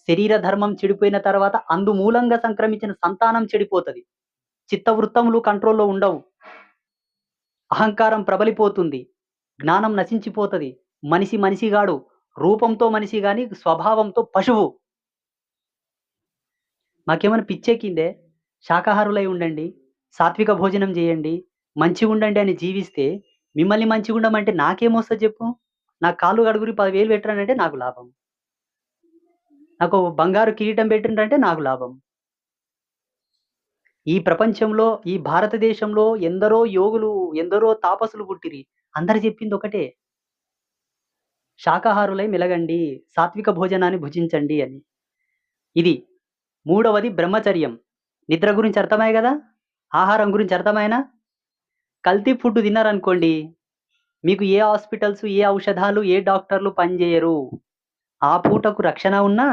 శరీర ధర్మం చెడిపోయిన తర్వాత అందుమూలంగా సంక్రమించిన సంతానం చెడిపోతది. చిత్తవృత్తములు కంట్రోల్‌లో ఉండవు. అహంకారం ప్రబలిపోతుంది. జ్ఞానం నశించిపోతది. మనిషి మనిషి గాడు. రూపంతో మనిషి గాని స్వభావంతో పశువు. మాకేమైనా పిచ్చెక్కిందే? శాకాహారులై ఉండండి. సాత్విక భోజనం జేయండి. మంచిగుండండి అని జీవిస్తే, మిమ్మల్ని మంచిగుండమంటే నాకేమొస్తది జెప్పు? నాకు కాళ్ళు కడుగురి 10,000 పెట్టిరండంటే నాకు లాభం. నాకో బంగారు కిరీటం పెట్టిండ్రంటే నాకు లాభం. ఈ ప్రపంచంలో, ఈ భారతదేశంలో ఎందరో యోగులు, ఎందరో తాపసులు పుట్టిరి. అందరు జెప్పిందొకటే. శాకాహారులై మెలగండి. సాత్విక భోజనాన్ని భుజించండి అని. ఇది. మూడవది బ్రహ్మచర్యం. నిద్ర గురించి అర్థమాయె గదా! ఆహారం గురించి అర్థమాయెనా? కల్తీ ఫుడ్ తిన్నారనుకోండి, మీకు ఏ హాస్పిటల్స్, ఏ ఔషధాలు, ఏ డాక్టర్లు పనిజేయరు. ఆ పూటకు రక్షణ ఉన్నా